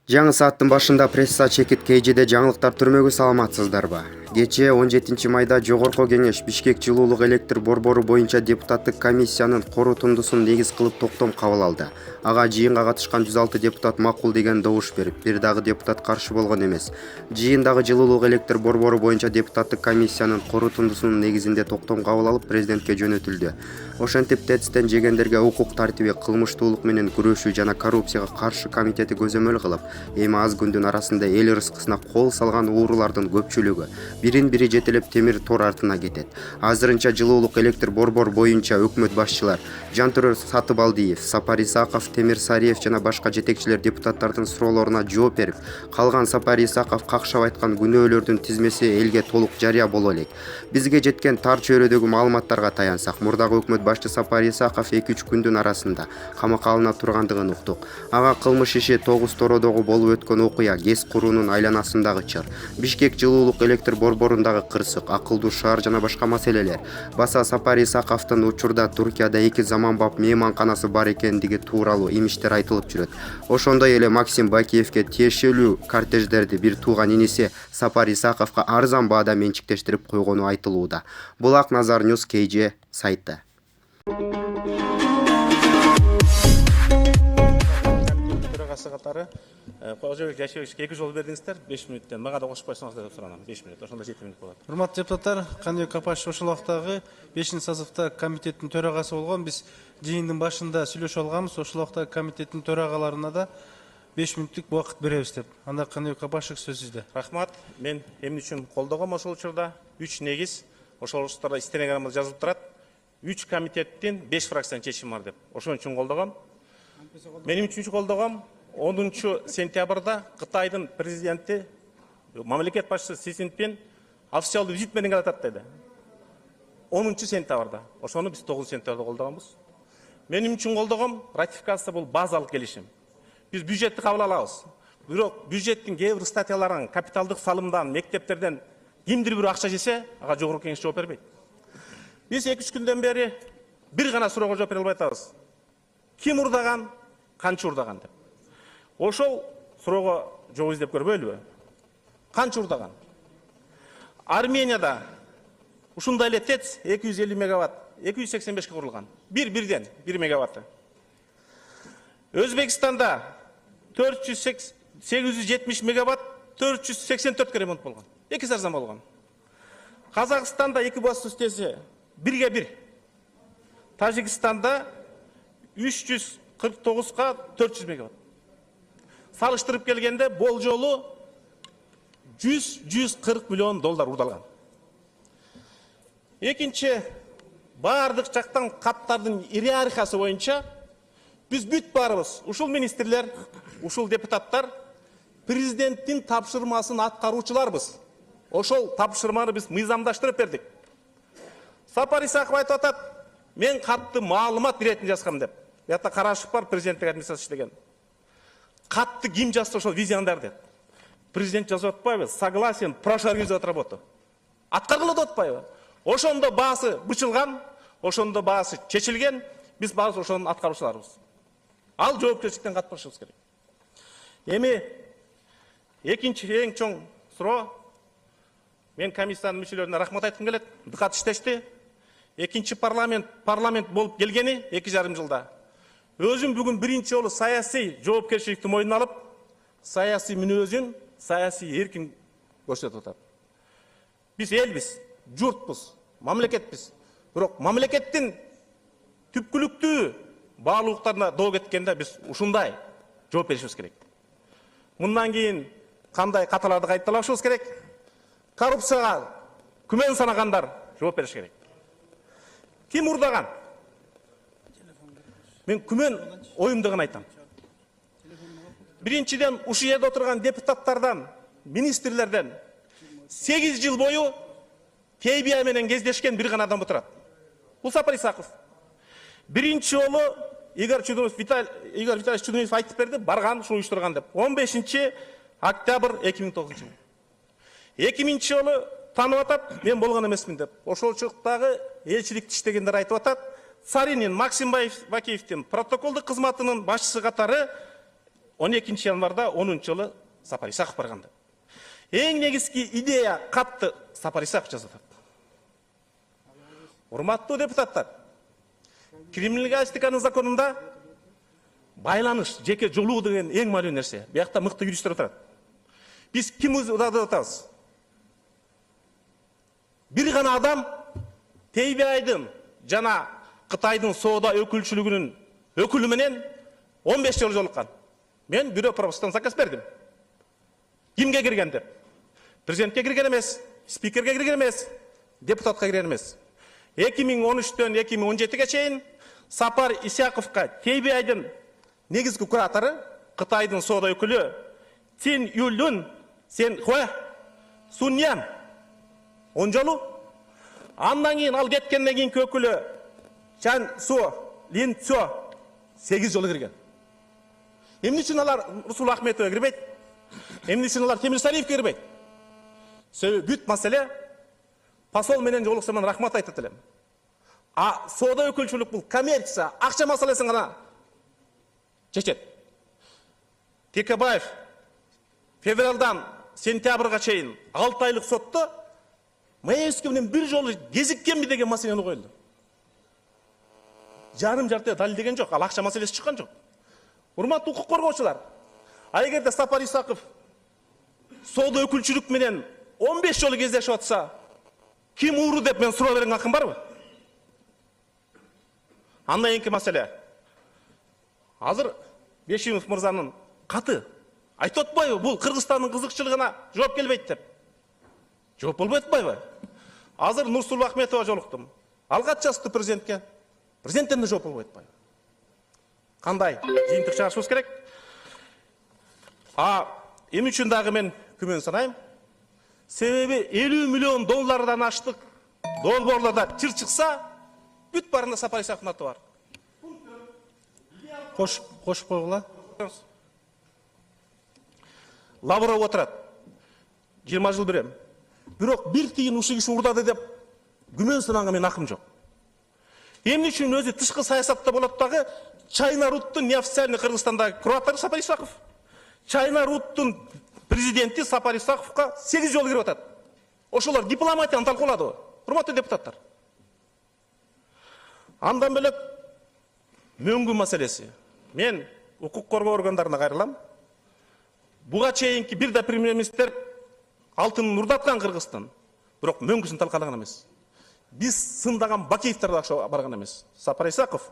Жаңы сааттын башында пресса чекит KG'de жаңылыктар түрмөгү саламатсыздарбы? Кечээ 17 майда Жогорку Кеңеш Бишкек жылуулук электр борбору боюнча депутаттык комиссиянын корутундусун негиз кылып токтом кабыл алды. Ага жыйынга катышкан 106 депутат макул деген добуш берип, бир дагы депутат каршы болгон эмес. Жыйындагы жылуулук электр борбору боюнча депутаттык комиссиянын корутундусунун негизинде токтом кабыл алып, президентке жөнөтүлдү. Ошентип ТЭЦтен жегендерге укук тартиби, кылмыштуулук менен күрөшүү жана коррупцияга каршы комитети көзөмөл кылып, эми аз күндүн арасында эл ырыскысына кол салган уурулардын көпчүлүгү бирин-бири жетелеп темир тор артына кетет. Азырынча жылуулук электр борбор боюнча өкмөт башчылар Жантөрө Сатыбалдиев, Сапар Исаков, Темир Сариев жана башка жетекчилер депутаттардын суроолоруна жооп берип, калган Сапар Исаков какшап айткан күнөөлөрдүн тизмеси элге толук жарыя боло элек. Бизге жеткен тар чөйрөдөгү маалыматтарга таянсак, мурдагы өкмөт башчы Сапар Исаков 2-3 күндүн арасында камакка алына тургандыгын уктук. Ага кылмыш иши Тогуз Тородогу болуп өткөн окуя, ГЭС куруунун айланасындагы чыр, Бишкек жылуулук электр борборундагы кырсык, акылдуу шаар жана башка маселелер. Баса Сапар Исаковдун учурда Туркияда 2 заманбап мейманканасы бар экендиги тууралуу имиштер айтылып жүрөт. Ошондой эле Максим Бакиевке тиешелүү кортеждерди бир тууган иниси Сапар Исаковго арзан баада менчиктештирип койгону айтылууда. Булак Назар News KG сайты. Катары Кожобек Жашевичке 2 жол бердиңиздер, 5 мүнөттөн. Мага да кошуп койсоңуздар деп суранам. 5 мүнөт. Ошондо 7 мүнөт болот. Урматтуу депутаттар, Кандыбек Капашев ошол убактагы 5-созывда комитеттин төрагасы болгон. Биз жыйындын башында сүйлөшүп алганбыз. Ошол убакта комитеттин төрагаларына да 5 мүнөттүк убакыт беребиз деп. Анда Кандыбек Капашев сөз сизде. Рахмат. Мен эмне үчүн колдогом ошол учурда 3 негиз. Ошол учурда стенограммада жазылып турат. 3 комитеттин 5 фракциянын чечими бар деп. Ошон үчүн колдогом. Менин үчүнчү колдогом 10 сентябрда Кытайдын президенти, мамлекет башчысы Си Цзиньпин официалдуу визит менен келатат деди. 10 сентябрда. Ошону биз 9 сентябрда колдогонбуз. Менин үчүн колдогом ратификация бул базалык келишим. Биз бюджетти кабыл алабыз. Бирок бюджеттин кээ бир статьяларын, капиталдык салымдан, мектептерден кимдир бир акча жесе, ага жогорку кеңеш жооп бербейт. Биз 2-3 күндөн бери бир гана суроого жооп бере албай атабыз. Ким урдаган, канча урдаган деп. Ошол суроого жооп издеп көрбөйлүбү? Канча урдаган? Арменияда ушундай эле ТЭЦ 250 мегаватт, 285 курулган. Бирден 1 мегаватты. Өзбекстанда 870 мегаватт, 484 ремонт болгон. 2 арзан болгон. Казакстанда 2 бос үстеси 1-1. Тажикстанда 349-га 400 мегаватт. Салыштырып келгенде болжолу 100-140 миллион доллар урдалган. Экинчи, бардык жактан каттардын иерархиясы боюнча биз бүт барыбыз, ушул министрлер, ушул депутаттар президенттин тапшырмасын аткаруучуларбыз. Ошол тапшырманы биз мыйзамдаштырып бердик. Сапар Исаков айтып атат, мен катты маалымат иретин жазгам деп. Ята карашып бар, президенттик администрация иштеген. Катты ким жазса ошол визиондар деп. Президент жазып атпайбы? Согласен, прошу организовать работу. Аткаргыла деп атпайбы? Ошондо баасы бычылган, ошондо баасы чечилген, биз баасы ошонун аткаруучуларыбыз. Ал жоопкерчиликтен катпашыбыз керек. Эми экинчи эң чоң суроо, мен комиссиянын мүчөлөрүнө рахмат айткым келет. Дыкат иштешти. Экинчи парламент болуп келгени 2,5 жылда. Өзүм бүгүн биринчи жолу саясий жоопкерчиликти мойнуна алып, саясий мүнөзүн, саясий эркин көрсөтүп атат. Биз элбиз, журтпуз, мамлекетпиз. Бирок мамлекеттин түпкүлүктүү баалуулуктарына доо кеткенде биз ушундай жооп беришибиз керек. Мындан кийин кандай каталарды кайталашыбыз керек? Коррупцияга күмөн санагандар жооп бериш керек. Ким урдаган? Мен күмөн оюмдаган айтам. Биринчиден, ушул жерде отурган депутаттардан, министрлерден 8 жыл бою ТБА менен кездешкен бир гана адам отурат. Бул Сапар Исаков. Биринчи жолу Игорь Витальевич Чудунов айтып берди, барган, ушуну уюштурган деп. 15 октябрь 2009 жыл. 2000 жолу танып атат, мен болгон эмесмин деп. Ошол чыктагы элчиликти иштегендер айтып атат, Царинин Максим Бакиевдин протоколдук кызматынын башчысы катары 12 январда 10 жылы Сапар Исаков барганда. Эң негизги идея катты Сапар Исаков жазат. Урматтуу депутаттар, криминалистиканын законунда байланыш, жеке жолуу деген эң маанилүү нерсе. Биякта мыкты юристтер отурат. Биз ким удады атабыз? Бир гана адам Тейбайдын жана Кытайдын соода өкүлчүлүгүнүн өкүлү менен 15 жыл жолуккан. Мен бирөө пропустан заказ бердим. Кимге кирген деп? Президентке кирген эмес, спикерге кирген эмес, депутатка кирген эмес. 2013-төн 2017-ге чейин Сапар Исаковка Тейбайдын негизги куратору, Кытайдын соода өкүлү Цин Юлун Сен Хуа Суньян 10 жолу. Андан кийин ал кеткенден кийинки өкүлү Чан Су Лин Цо 8 жолу кирген. Эмне үчүн алар Русул Ахметова кирбейт? Эмне үчүн алар Темир Сариевке кирбейт? Себеби бүт маселе посол менен жолукса мен рахмат айтат элем. А соода өкүлчүлүк бул коммерция, акча маселесин гана чечет. Текебаев февралдан сентябрга чейин 6 айлык сотто Маевский менен бир жолу кезиккенби деген маселени коюлду. Жарым-жарты далилдеген жок, ал акча маселеси чыккан жок. Урматтуу укук коргоочулар, а эгерде Сапар Исаков соода өкүлчүлүк менен 15 жолу кездешип атса, ким ууру деп мен суроо берген акым барбы? Андан кийинки маселе. Азыр Бешимов мырзанын каты айтып атпайбы, бул Кыргызстандын кызыкчылыгына жооп келбейт деп. Жооп болбой атпайбы? Азыр Нурсулу Ахметова жолуктум. Ал кат жазды президентке. Президенттен да жооп болбой атпайбы? Кандай жыйынтык чыгарышыбыз керек? Эмне үчүн дагы мен күмөн санайм? Себеби 50 миллион доллардан аштык долбоорлорда чыр чыкса, бүт барында Сапар Исаковдун аты бар. Кошуп койгула. Лавров отурат. 20 жыл берем. Бирок бир тыйын ушул киши урдады деп күмөн санаганга мен акым жок. Эмне үчүн өзү тышкы саясатта болот дагы Чайна Руттун неофициальный Кыргызстандагы куратору Сапар Исаков. Чайна Руттун президенти Сапар Исаковка 8 жолу кирип атат. Ошолор дипломатияны талкуулады. Урматтуу депутаттар. Андан бөлөк мөңгү маселеси. Мен укук коргоо органдарына кайрылам. Буга чейинки бир да премьер-министр алтынын урдаткан Кыргызстан. Бирок мөңгүсүн талкалаган эмес. Биз сындаган Бакиевдер да ошо барган эмес. Сапар Исаков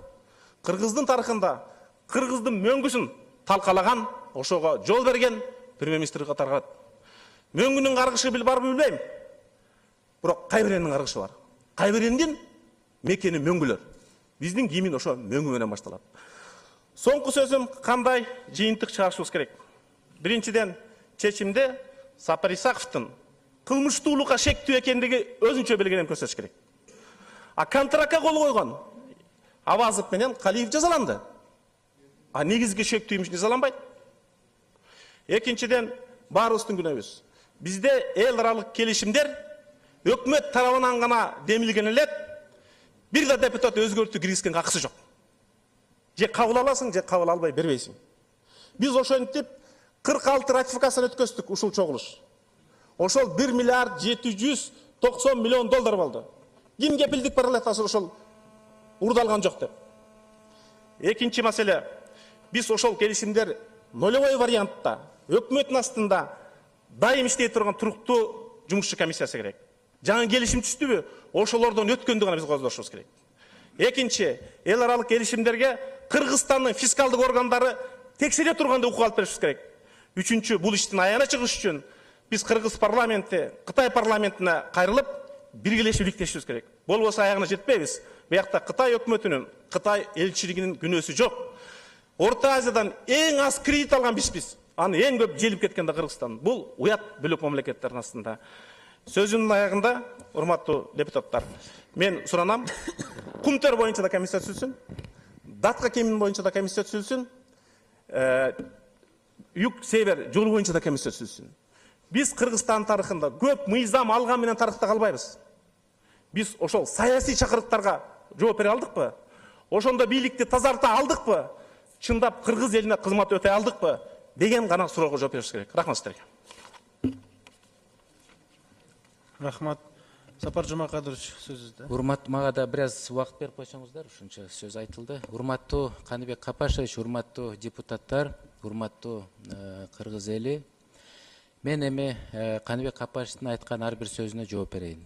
Кыргыздын тарыхында Кыргыздын мөңгүсүн талкалаган, ошого жол берген премьер-министр катарга. Мөңгүнүн каргышы барбы билбейм. Бирок кайбиренин каргышы бар. Кайбирендин мекени мөңгүлөр. Биздин кийимин ошо мөңгү менен башталат. Соңку сөзүм кандай жыйынтык чыгарышыбыз керек? Биринчиден, чечимде Сапар Исаковдун кылмыштуулукка шектүү экендиги өзүнчө белгиленип көрсөтүш керек. А контрактка кол койгон Авазов менен Калиев жазаланды. А негизги шектүү имиш жазаланбайт. Экинчиден, баарыбыздын күнөөбүз. Бизде эл аралык келишимдер өкмөт тарабынан гана демилген элек, бир да депутат өзгөртүү киргизген акысы жок. Же кабыл аласың, же кабыл албай бербейсиң. Биз ошентип 46 ратификацияны өткөздүк ушул чогулуш. Ошол 1 миллиард 790 миллион доллар болду. Ким кепилдик бара элек ошол урдалган жок деп. Экинчи маселе. Биз ошол келишимдер нолевой вариантта, өкмөттүн астында дайым иштей турган туруктуу жумушчу комиссиясы керек. Жаңы келишим түштүбү? Ошолордон өткөндү гана биз коздошубуз керек. Экинчи, эл аралык келишимдерге Кыргызстандын фискалдык органдары текшере турганда укук алып беришибиз керек. Үчүнчү, бул иштин аяна чыгыш үчүн биз Кыргыз парламенти, Кытай парламентине кайрылып, биргелешип иликтешибиз керек. Болбосо аягына жетпейбиз. Биякта Кытай өкмөтүнүн, Кытай элчилигинин күнөөсү жок. Орта Азиядан эң аз кредит алган биз. Аны эң көп желип кеткен да Кыргызстан. Бул уят бөлөк мамлекеттердин астында. Сөзүмдүн аягында, урматтуу депутаттар, мен суранам, Кумтөр боюнча да комиссия түзүлсүн, Датка кемин боюнча да комиссия түзүлсүн, Юг-Север жолу боюнча да комиссия түзүлсүн. Биз Кыргызстан тарыхында көп мыйзам алган менен тарыхта калбайбыз. Биз ошол саясий чакырыктарга жооп бере алдыкпы? ошондо бийликти тазарта алдыкпы, чындап кыргыз элине кызмат өтөй алдыкпы деген гана суроого жооп бериш керек. Рахмат сиздерге. Рахмат. Сапар Жумакадырович, сөзүздө. Урматтуу, мага да бир аз убакыт берип койсоңуздар, ушунча сөз айтылды. Урматтуу Каныбек Капашевич, урматтуу депутаттар, урматтуу кыргыз эли. Мен эми Каныбек Капашевичтин айткан ар бир сөзүнө жооп берейин.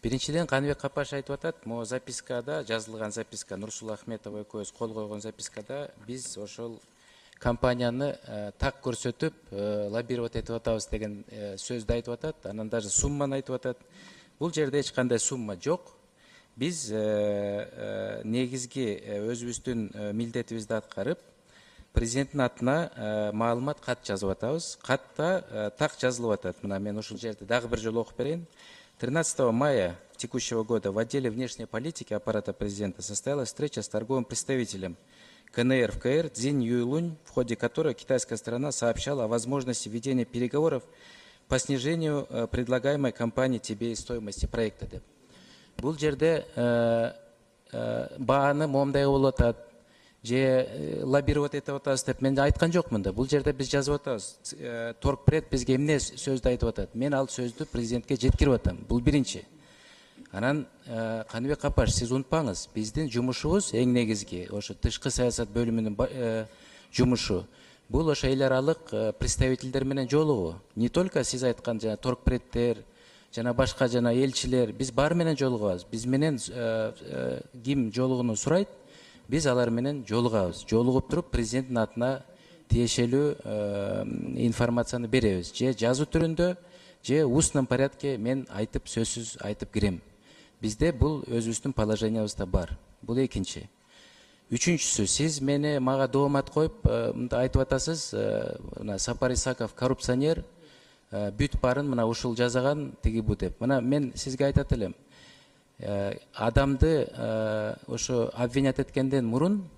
Биринчиден Каныбек Капашев айтып атат, могу запискада, жазылган записка, Нурсултан Ахметова экөөбүз кол койгон запискада биз ошол компанияны так көрсөтүп, лоббировать этип атабыз деген сөздү айтып атат. Анан даже сумманы айтып атат. Бул жерде эч кандай сумма жок. Биз негизги өзүбүздүн милдетибизди аткарып, президенттин атына маалымат кат жазып атабыз. Катта так жазылып атат. Мына мен ушул жерде дагы бир жолу окуп берейин. 13 мая текущего года в отделе внешней политики аппарата президента состоялась встреча с торговым представителем КНР в КР Цзинь Юйлунь, в ходе которой китайская сторона сообщала о возможности ведения переговоров по снижению предлагаемой компанией тебе стоимости проекта. Бул жерде бааны момундай болуп атат, же лоббировать этип атабыз деп мен айткан жокмун да. Бул жерде биз жазып атабыз. Торгпред бизге эмне сөздү айтып атат. Мен ал сөздү президентке жеткирип атам. Бул биринчи. Анан Каныбек Капаш, сиз унутпаңыз, биздин жумушубуз эң негизги ошо тышкы саясат бөлүмүнүн жумушу. Бул ошо эл аралык представительдер менен жолугуу. Не только сиз айткан жана торгпредтер, жана башка жана элчилер, биз баары менен жолугабыз. Биз менен ким жолугууну сурайт, биз алар менен жолугабыз. Жолугуп туруп президенттин атына тиешелүү информацияны беребиз. Же жазуу түрүндө, же устном порядке мен айтып сөзсүз айтып кирем. Бизде бул өзүбүздүн положениябызда бар. Бул экинчи. Үчүнчүсү, сиз мага доомат коюп айтып атасыз, мына Сапар Исаков коррупционер, бүт барын мына ушул жасаган тиги бу деп. Мына мен сизге айтат элем. Адамды ошо обвинять эткенден мурун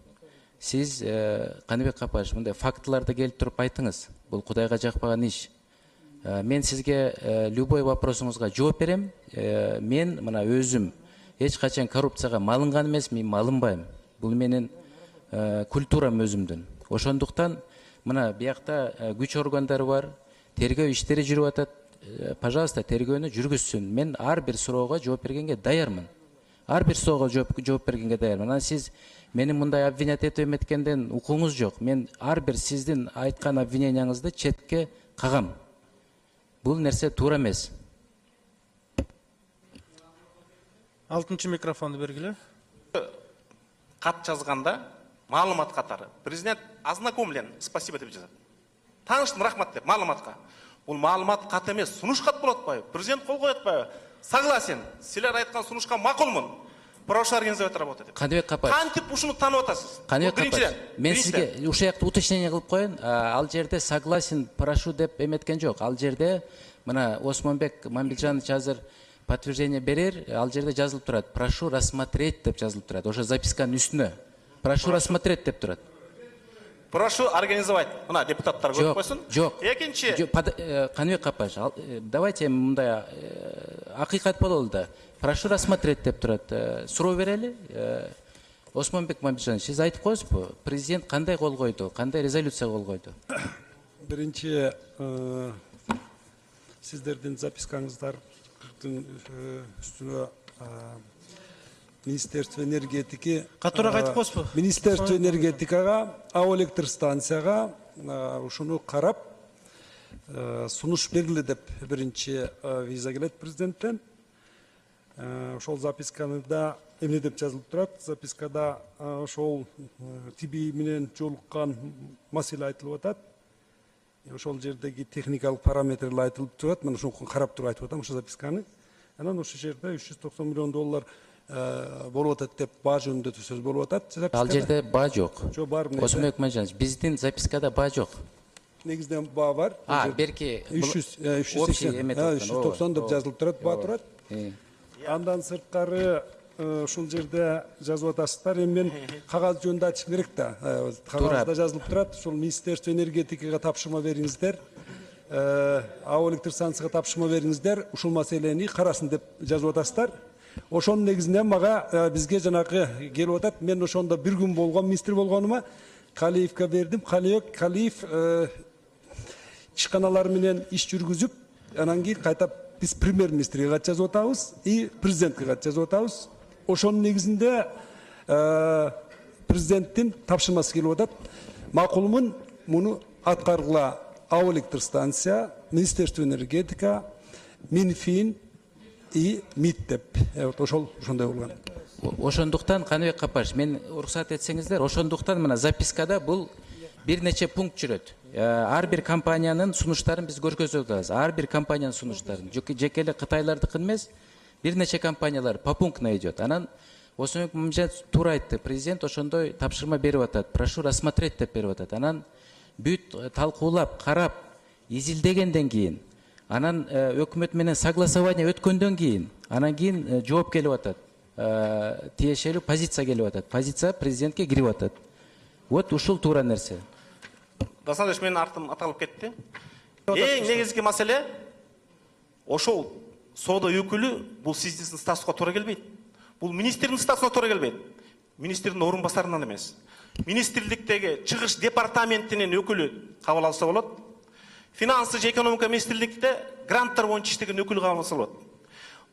сиз Каныбек Капаш мындай фактыларды келип туруп айтыңыз. Бул Кудайга жакпаган иш. Мен сизге любой вопросуңузга жооп берем. Мен мына өзүм эч качан коррупцияга малынган эмес, мен малынбайм. Бул менин культурам өзүмдүн. Ошондуктан мына биякта күч органдары бар, тергөө иштери жүрүп атат. Пожалуйста, тергөөнү жүргүзсүн. Мен ар бир суроого жооп бергенге даярмын. Ар бир суроого жооп бергенге даярмын. Анан сиз мени мындай обвинять этип эметкенден укуңуз жок. Мен ар бир сиздин айткан обвиненияңызды четке кагам. Бул нерсе туура эмес. Алтынчы микрофонду бергиле. Кат жазганда маалымат катары президент ознакомлен, спасибо деп жазат. Тааныштым, рахмат деп маалыматка. Бул маалымат кат эмес, сунуш кат болот атпайбы? Президент кол коет атпайбы? Согласен. Силер айткан сунушка макулмун. Прошу организовать работу деп. Каныбек Капаш. Кантип ушуну таанып атасыз? Каныбек Капаш. Мен сизге ушул жакта уточнение кылып коеюн. Ал жерде согласен, прошу деп эметкен жок. Ал жерде мына Осмонбек Мамилжанович азыр подтверждение берер, ал жерде жазылып турат. Прошу рассмотреть деп жазылып турат. Ошо записканын үстүнө. Прошу рассмотреть деп турат. Прошу организовать. Мына депутаттар көрүп койсун. Жок. Экинчи. Каныбек Капаш, давайте мындай акыйкат бололу да. Прошу рассмотреть деп турат. Суроо берели. Осмонбек Мамилжанович, сиз айтып коесузбу? Президент кандай кол койду? Кандай резолюция кол койду? Биринчи, сиздердин запискаңыздардын үстүнө Министерство энергетики Катуураак айтып коесузбу? Министерство энергетикага, АО электр станцияга ушуну карап сунуш бергиле деп биринчи виза келет президенттен. Ошол запискада эмне деп жазылып турат? Запискада ошол ТИБИ менен жолуккан маселе айтылып атат. Ошол жердеги техникалык параметрлер айтылып турат. Мен ошону карап туруп айтып атам ошол записканы. Анан ошол жерде $390 миллион болуп атат деп баа жөнүндө сөз болуп атат. Ал жерде баа жок. Жок, бар. Осмонбек Мамилжанович, биздин запискада баа жок. Негизинен баа бар. Берки 390 деп жазылып турат, баа турат. Андан сырткары ушул жерде жазып атасыздар. Эми мен кагаз жөнүндө айтышым керек да. Кагазда жазылып турат. Ушул Министерство энергетикага тапшырма бериңиздер. АО электр станцияга тапшырма бериңиздер. Ушул маселени карасын деп жазып атасыздар. Ошонун негизинде мага бизге жанагы келип атат. Мен ошондо бир күн болгон министр болгонума Калиевке бердим. Калиев ишканалар менен иш жүргүзүп, анан кийин кайта биз премьер-министрге кат жазып атабыз и президентке кат жазып атабыз. Ошонун негизинде президенттин тапшырмасы келип атат. Макулмун муну аткаргыла АО электростанция, Министерство энергетика, Минфин и МИД деп. Ошондой болгон. Ошондуктан Каныбек Капаш, мен уруксат этсеңиздер, ошондуктан мына запискада бул бир нече пункт жүрөт. Ар бир компаниянын сунуштарын биз көргөзүп атабыз. Ар бир компаниянын сунуштарын. Жеке эле Кытайлардыкын эмес, бир нече компаниялар попунктно идет. Анан Осмонбек Мамжанов туура айтты. Президент ошондой тапшырма берип атат. Прошу рассмотреть деп берип атат. Анан бүт талкуулап, карап, изилдегенден кийин, анан өкмөт менен согласование өткөндөн кийин, анан кийин жооп келип атат. Тиешелүү позиция келип атат. Позиция президентке кирип атат. Вот ушул туура нерсе. Дасандеш, менин артым аталып кетти. Эң негизги маселе ошол соода өкүлү бул сиздин статуска туура келбейт. Бул министрдин статусуна туура келбейт. Министрдин орун басарынан эмес. Министрликтеги чыгыш департаментинин өкүлү кабыл алса болот. Финансы же экономика министрликте гранттар боюнча иштеген өкүл кабыл алса болот.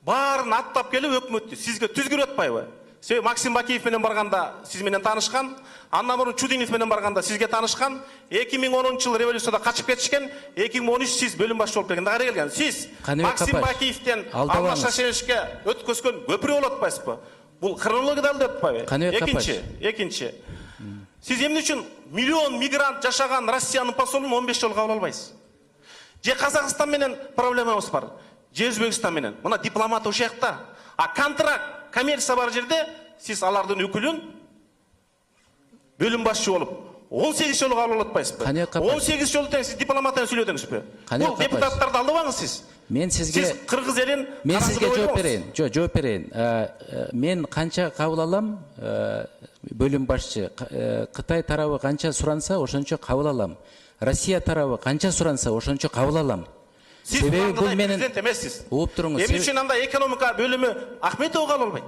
Баарын аттап келип өкмөттү сизге түзгүрүп атпайбы? Себеби Максим Бакиев менен барганда сиз менен таанышкан, андан мурун Чудинов менен барганда сизге таанышкан, 2010-жылы революцияда качып кетишкен, 2013 сиз бөлүм башчы болуп келгенде кайра келген. Сиз Максим Бакиевден Алмаз Шашеновичке өткөзгөн көпүрө болуп атпайсызбы? Бул хронологияда алып атпайбы? Экинчи. Сиз эмне үчүн миллион мигрант жашаган Россиянын посолун 15 жолу кабыл албайсыз? Же Казакстан менен проблемабыз бар, же Өзбекстан менен. Мына дипломат ошол жакта. А контракт, коммерция бар жерде сиз алардын өкүлүн бөлүм башчы болуп 18 жолу кабыл алып атпайсызбы? 18 жолу тең сиз дипломат менен сүйлөдүңүзбү? Бул депутаттарды алдабаңыз сиз. Мен сизге кыргыз элин мен сизге жооп берейин. Жооп берейин. Мен канча кабыл алам? Бөлүм башчы Кытай тарабы канча суранса, ошончо кабыл алам. Россия тарабы канча суранса, ошончо кабыл алам. Себеби бул менен президент эмессиз. Угуп туруңуз. Эмне үчүн анда экономика бөлүмү Ахметов кабыл албайт?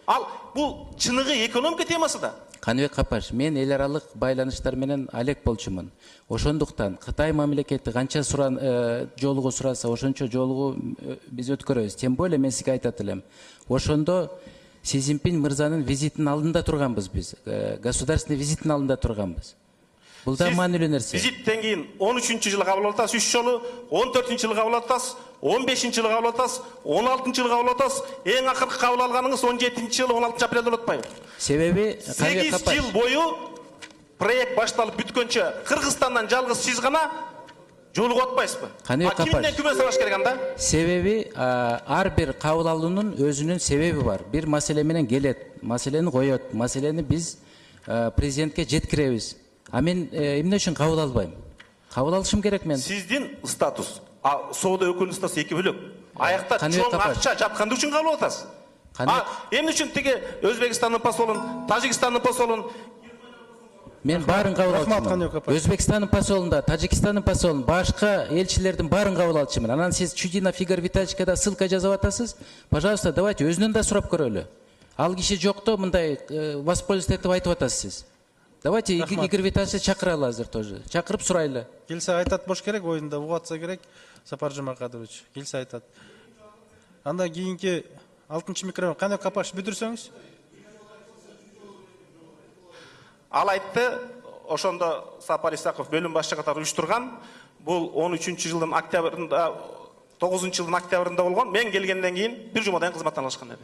Ал бул чыныгы экономика темасы да. Каныбек Капаш, мен эл аралык байланыштар менен алек болчумун. Ошондуктан Кытай мамлекети канча жолугу сураса, ошончо жолугу биз өткөрөбүз. Тем более мен сизге айтат элем. Ошондо Си Цзиньпин мырзанын визитинин алдында турганбыз биз. Государственный визитинин алдында турганбыз. Бул да маанилүү нерсе. Визиттен кийин 13-жылы кабыл аласыз, 3 жолу, 14-жылы кабыл аласыз, 15-жылы кабыл аласыз, 16-жылы кабыл аласыз, эң акыркы кабыл алганыңыз 17-жылы 16 апрелде болуп атпайбы? Себеби 8 жыл бою проект башталып бүткөнчө Кыргызстандан жалгыз сиз гана жолугуп атпайсызбы? Кимден күмөн салаш керек анда? Себеби ар бир кабыл алуунун өзүнүн себеби бар. Бир маселе менен келет, маселени коет, маселени биз президентке жеткиребиз. А мен эмне үчүн кабыл албайм? Кабыл алышым керек мен. Сиздин статус, соода өкүлүнүн статусу эки бөлөк. Аякта чоң акча жаткандык үчүн кабыл аласыз. Эмне үчүн тиги Өзбекстандын посолун, Тажикстандын посолун мен баарын кабыл алчумун. Өзбекстандын посолунда, Тажикстандын посолун, башка элчилердин баарын кабыл алчумун. Анан сиз Чудинов Игорь Витальевичке да ссылка жазып атасыз. Пожалуйста, давайте өзүнөн да сурап көрөлү. Ал киши жокто мындай воспользоваться этип айтып атасыз сиз. Давайте Игорь Витальевичти чакыралы азыр тоже. Чакырып сурайлы. Келсе айтат бош керек, оюнда угатса керек. Сапар Жумакадович келсе айтат. Анда кийинки 6-чы микрофон кандай Капаш бүтүрсөңүз? Ал айтты, ошондо Сапар Исаков бөлүм башчы катары уюштурган. Бул 13-жылдын октябрында, 9-жылдын октябрында болгон. Мен келгенден кийин бир жумадан кызматтан алышкан деди.